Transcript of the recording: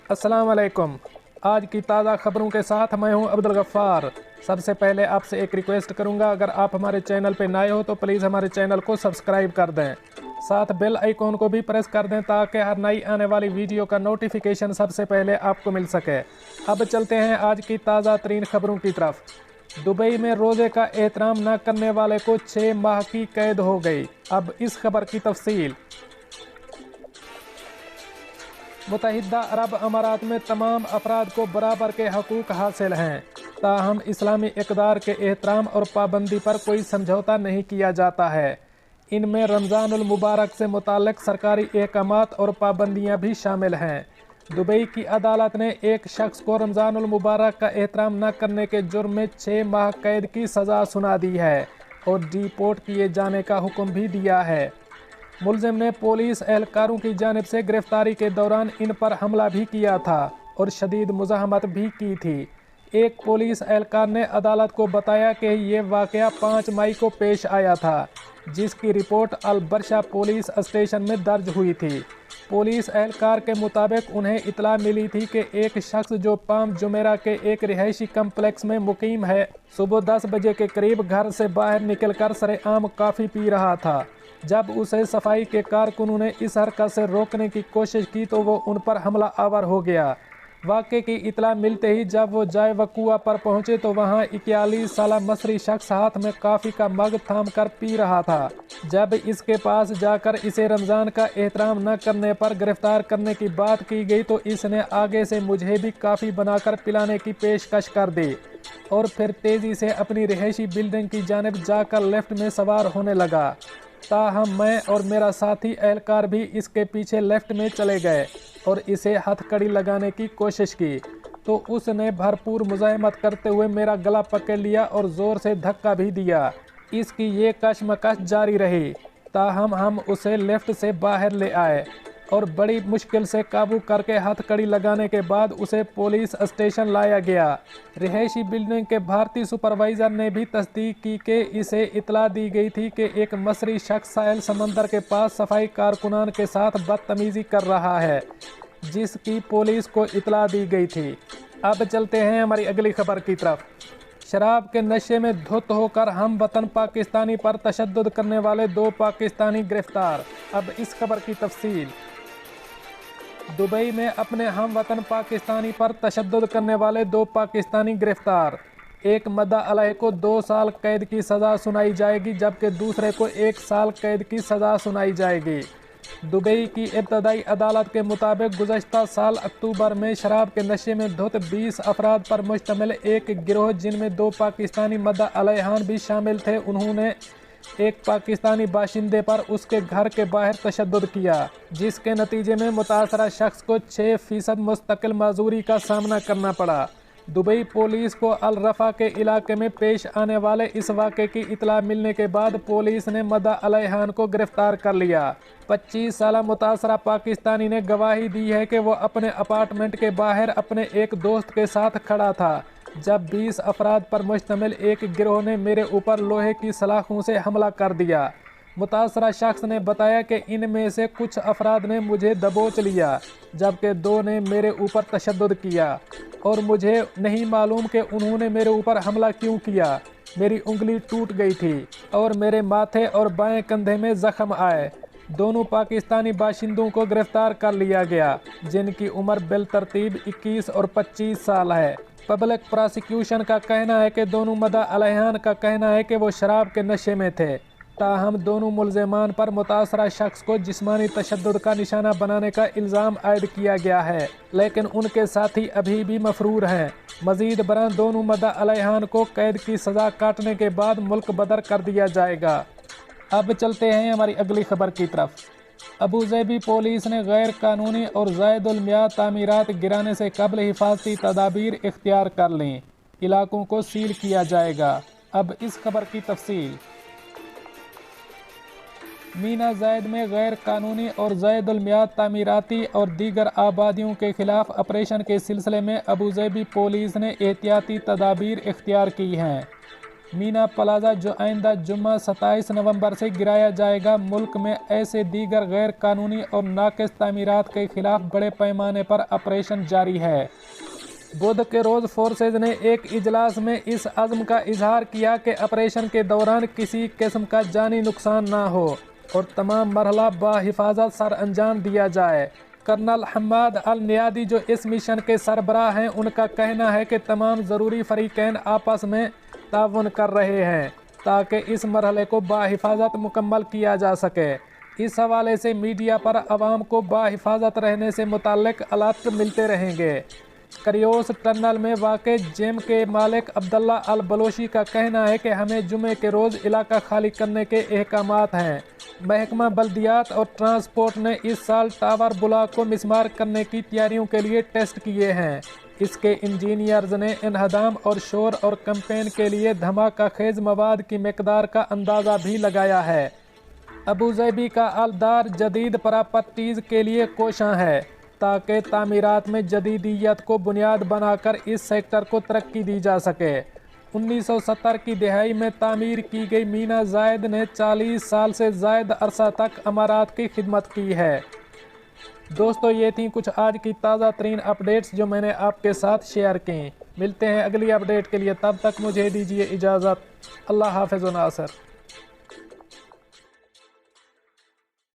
अस्सलाम वालेकुम। आज की ताज़ा खबरों के साथ मैं हूं अब्दुल गफ्फार। सबसे पहले आपसे एक रिक्वेस्ट करूंगा, अगर आप हमारे चैनल पे नए हो तो प्लीज़ हमारे चैनल को सब्सक्राइब कर दें, साथ बेल आइकॉन को भी प्रेस कर दें ताकि हर नई आने वाली वीडियो का नोटिफिकेशन सबसे पहले आपको मिल सके। अब चलते हैं आज की ताज़ा तरीन खबरों की तरफ। दुबई में रोज़े का एहतराम न करने वाले को 6 माह की कैद हो गई। अब इस खबर की तफसील। मुत्तहिदा अरब अमारात में तमाम अफराद को बराबर के हकूक़ हासिल हैं, ताहम इस्लामी इक़दार के एहतराम और पाबंदी पर कोई समझौता नहीं किया जाता है। इनमें रमज़ानुल मुबारक से मुताल्लिक़ सरकारी अहकामात और पाबंदियाँ भी शामिल हैं। दुबई की अदालत ने एक शख्स को रमज़ानुल मुबारक का एहतराम न करने के जुर्म में 6 माह कैद की सज़ा सुना दी है और डिपोर्ट किए जाने का हुक्म भी दिया है। मुलजिम ने पुलिस एहलकारों की जानिब से गिरफ्तारी के दौरान इन पर हमला भी किया था और शदीद मुज़ाहमत भी की थी। एक पुलिस एहलकार ने अदालत को बताया कि ये वाक़या 5 मई को पेश आया था, जिसकी रिपोर्ट अल-बरशा पुलिस स्टेशन में दर्ज हुई थी। पुलिस एहलकार के मुताबिक उन्हें इतला मिली थी कि एक शख्स जो पाम जुमेरा के एक रिहायशी कम्प्लेक्स में मुकीम है, सुबह 10 बजे के करीब घर से बाहर निकलकर सरेआम कॉफ़ी पी रहा था। जब उसे सफाई के कारकुनों ने इस हरकत से रोकने की कोशिश की तो वो उन पर हमला आवर हो गया। वाक़े की इतला मिलते ही जब वो जाए वक़ूआ पर पहुंचे तो वहां 41 साला मसरी शख्स हाथ में कॉफ़ी का मग थाम कर पी रहा था। जब इसके पास जाकर इसे रमज़ान का एहतराम न करने पर गिरफ्तार करने की बात की गई तो इसने आगे से मुझे भी कॉफ़ी बनाकर पिलाने की पेशकश कर दी और फिर तेज़ी से अपनी रिहायशी बिल्डिंग की जानिब जाकर लिफ्ट में सवार होने लगा। ताहम मैं और मेरा साथी एहलकार भी इसके पीछे लेफ्ट में चले गए और इसे हथकड़ी लगाने की कोशिश की तो उसने भरपूर मुज़ाहमत करते हुए मेरा गला पकड़ लिया और ज़ोर से धक्का भी दिया। इसकी ये कशमकश जारी रही, ताहम हम उसे लेफ्ट से बाहर ले आए और बड़ी मुश्किल से काबू करके हथकड़ी लगाने के बाद उसे पुलिस स्टेशन लाया गया। रिहायशी बिल्डिंग के भारतीय सुपरवाइज़र ने भी तस्दीक की कि इसे इतला दी गई थी कि एक मसरी शख्स साहिल समंदर के पास सफाई कारकुनान के साथ बदतमीज़ी कर रहा है, जिसकी पुलिस को इतला दी गई थी। अब चलते हैं हमारी अगली खबर की तरफ। शराब के नशे में धुत होकर हम वतन पाकिस्तानी पर तशद्दुद करने वाले 2 पाकिस्तानी गिरफ्तार। अब इस खबर की तफसील। दुबई में अपने हम वतन पाकिस्तानी पर तशद्दुद करने वाले 2 पाकिस्तानी गिरफ्तार। एक मद्दा अलैह को 2 साल कैद की सज़ा सुनाई जाएगी जबकि दूसरे को 1 साल कैद की सज़ा सुनाई जाएगी। दुबई की इब्तदाई अदालत के मुताबिक गुज़श्ता साल अक्टूबर में शराब के नशे में धुत 20 अफराद पर मुश्तमिल एक गिरोह, जिनमें 2 पाकिस्तानी मद्दा अलैहान भी शामिल थे, उन्होंने एक पाकिस्तानी बाशिंदे पर उसके घर के बाहर तशद्दुद किया, जिसके नतीजे में मुतासरा शख्स को 6% मुस्तकिल माजूरी का सामना करना पड़ा। दुबई पुलिस को अल रफ़ा के इलाके में पेश आने वाले इस वाक़े की इतला मिलने के बाद पुलिस ने मद्दा अलैहान को गिरफ्तार कर लिया। 25 साला मुतासरा पाकिस्तानी ने गवाही दी है कि वो अपने अपार्टमेंट के बाहर अपने एक दोस्त के साथ खड़ा था जब 20 अफराद पर मुश्तमिल एक गिरोह ने मेरे ऊपर लोहे की सलाखों से हमला कर दिया। मुतासरा शख्स ने बताया कि इनमें से कुछ अफराद ने मुझे दबोच लिया जबकि 2 ने मेरे ऊपर तशद्दुद किया और मुझे नहीं मालूम कि उन्होंने मेरे ऊपर हमला क्यों किया। मेरी उंगली टूट गई थी और मेरे माथे और बाएं कंधे में जख्म आए। दोनों पाकिस्तानी बाशिंदों को गिरफ्तार कर लिया गया, जिनकी उम्र बिलतरतीब 21 और 25 साल है। पब्लिक प्रोसिक्यूशन का कहना है कि दोनों मद्दा अलैहान का कहना है कि वो शराब के नशे में थे, ताहम दोनों मुल्ज़िमान पर मुतासरा शख्स को जिस्मानी तशद्दुद का निशाना बनाने का इल्ज़ाम आयद किया गया है, लेकिन उनके साथी अभी भी मफरूर हैं। मज़ीद बरां दोनों मद्दा अलैहान को कैद की सज़ा काटने के बाद मुल्क बदर कर दिया जाएगा। अब चलते हैं हमारी अगली खबर की तरफ। अबूज़ेबी पुलिस ने गैर कानूनी और ज़ायदुल मियाद तामीरात गिराने से कबल हिफाजती तदाबीर इख्तियार कर लें, इलाकों को सील किया जाएगा। अब इस खबर की तफसील। मीना ज़ायद में गैर कानूनी और ज़ायदुल मियाद तामीराती और दीगर आबादियों के खिलाफ ऑपरेशन के सिलसिले में अबूज़ेबी पुलिस ने एहतियाती तदाबीर इख्तियार की हैं। मीना प्लाजा जो आइंदा जुम्मा 27 नवंबर से गिराया जाएगा। मुल्क में ऐसे दीगर गैर कानूनी और नाकिस तामीरात के खिलाफ बड़े पैमाने पर ऑपरेशन जारी है। बुध के रोज़ फोर्सेज ने एक इजलास में इस अज़्म का इजहार किया कि ऑपरेशन के दौरान किसी किस्म का जानी नुकसान ना हो और तमाम मरहला बाहिफाजत सर अंजाम दिया जाए। कर्नल हम्माद अल नियादी जो इस मिशन के सरबराह हैं, उनका कहना है कि तमाम ज़रूरी फरीकैन आपस में ताउन कर रहे हैं ताकि इस मरहले को बाहिफाजत मुकम्मल किया जा सके। इस हवाले से मीडिया पर आवाम को बाहिफाजत रहने से मुताल्लिक अलर्ट मिलते रहेंगे। करियोस टनल में वाक़े जिम के मालिक अब्दुल्ला अल बलोशी का कहना है कि हमें जुमे के रोज़ इलाका खाली करने के अहकामात हैं। महकमा बल्दियात और ट्रांसपोर्ट ने इस साल टावर ब्लॉक को मिसमार करने की तैयारियों के लिए टेस्ट किए हैं। इसके इंजीनियर्स ने इन्हदाम और शोर और कैंपेन के लिए धमाका खेज मवाद की मकदार का अंदाज़ा भी लगाया है। अबूज़ैबी का अलदार जदीद प्रॉपर्टीज़ के लिए कोशां है ताकि तामीरात में जदीदियत को बुनियाद बनाकर इस सेक्टर को तरक्की दी जा सके। 1970 की दहाई में तामीर की गई मीना जायद ने 40 साल से ज़ायद अरसा तक अमारात की खिदमत की है। दोस्तों, ये थी कुछ आज की ताज़ा तरीन अपडेट्स जो मैंने आपके साथ शेयर की। मिलते हैं अगली अपडेट के लिए, तब तक मुझे दीजिए इजाज़त। अल्लाह हाफ़िज़ व नासर।